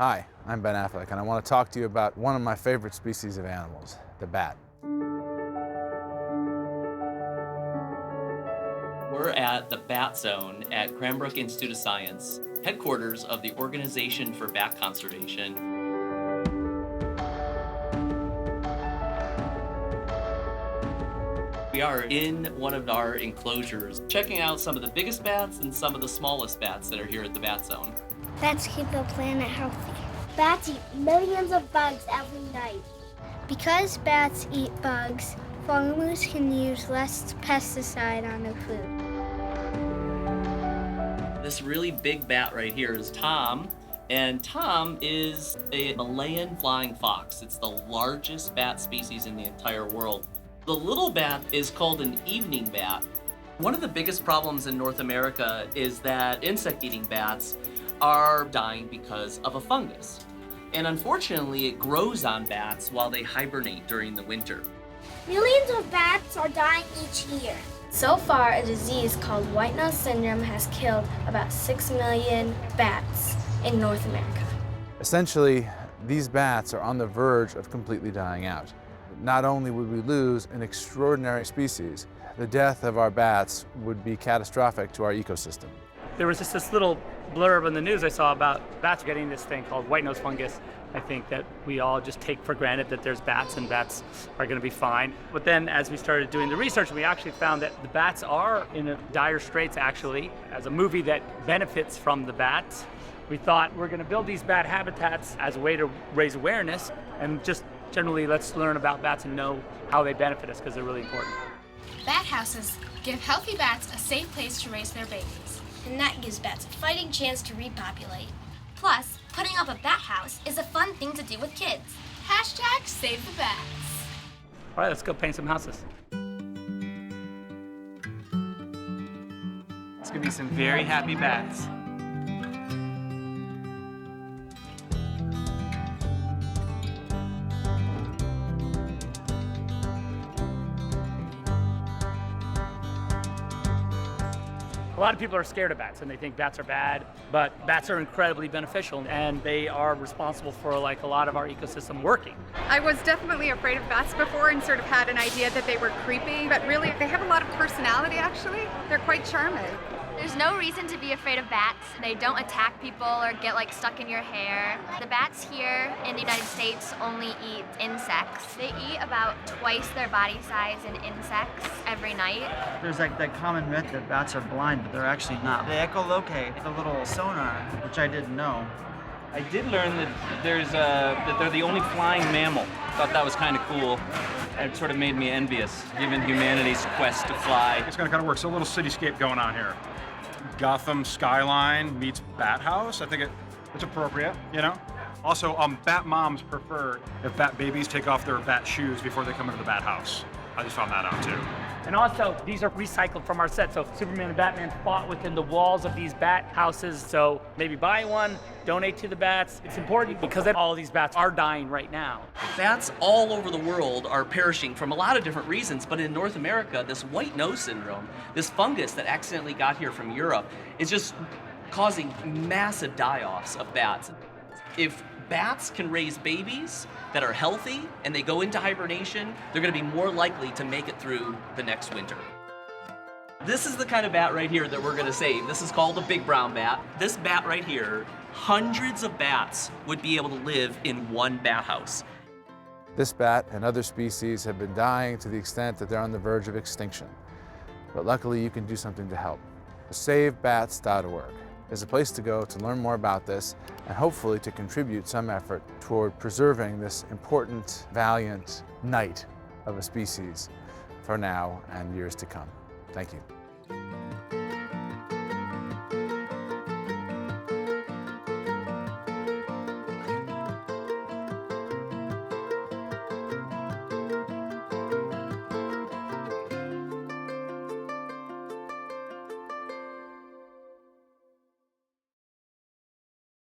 Hi, I'm Ben Affleck, and I want to talk to you about one of my favorite species of animals, the bat. We're at the Bat Zone at Cranbrook Institute of Science, headquarters of the Organization for Bat Conservation. We are in one of our enclosures, checking out some of the biggest bats and some of the smallest bats that are here at the Bat Zone. Bats keep the planet healthy. Bats eat millions of bugs every night. Because bats eat bugs, farmers can use less pesticide on their food. This really big bat right here is Tom, and Tom is a Malayan flying fox. It's the largest bat species in the entire world. The little bat is called an evening bat. One of the biggest problems in North America is that insect-eating bats are dying because of a fungus. And unfortunately, it grows on bats while they hibernate during the winter. Millions of bats are dying each year. So far, a disease called white nose syndrome has killed about 6 million bats in North America. Essentially, these bats are on the verge of completely dying out. Not only would we lose an extraordinary species, the death of our bats would be catastrophic to our ecosystem. There was just this little blurb in the news I saw about bats getting this thing called white nose fungus. I think that we all just take for granted that there's bats and bats are going to be fine. But then as we started doing the research, we actually found that the bats are in a dire straits actually. As a movie that benefits from the bats, we thought we're going to build these bat habitats as a way to raise awareness and just generally let's learn about bats and know how they benefit us because they're really important. Bat houses give healthy bats a safe place to raise their babies. And that gives bats a fighting chance to repopulate. Plus, putting up a bat house is a fun thing to do with kids. Hashtag save the bats. All right, let's go paint some houses. It's gonna be some very happy bats. A lot of people are scared of bats and they think bats are bad, but bats are incredibly beneficial and they are responsible for like a lot of our ecosystem working. I was definitely afraid of bats before and sort of had an idea that they were creepy, but really they have a lot of personality actually. They're quite charming. There's no reason to be afraid of bats. They don't attack people or get stuck in your hair. The bats here in the United States only eat insects. They eat about twice their body size in insects every night. There's that common myth that bats are blind, but they're actually not. They echolocate, the little sonar, which I didn't know. I did learn that that they're the only flying mammal. Thought that was kind of cool. It sort of made me envious, given humanity's quest to fly. It's gonna kind of work. So a little cityscape going on here. Gotham skyline meets bat house. I think it's appropriate, you know? Also, bat moms prefer if bat babies take off their bat shoes before they come into the bat house. I just found that out too. And also, these are recycled from our set, so Superman and Batman fought within the walls of these bat houses, so maybe buy one, donate to the bats. It's important because all of these bats are dying right now. Bats all over the world are perishing from a lot of different reasons, but in North America, this white nose syndrome, this fungus that accidentally got here from Europe, is just causing massive die-offs of bats. If bats can raise babies that are healthy and they go into hibernation, they're going to be more likely to make it through the next winter. This is the kind of bat right here that we're going to save. This is called a big brown bat. This bat right here, hundreds of bats would be able to live in one bat house. This bat and other species have been dying to the extent that they're on the verge of extinction. But luckily, you can do something to help. SaveBats.org is a place to go to learn more about this and hopefully to contribute some effort toward preserving this important, valiant knight of a species for now and years to come. Thank you.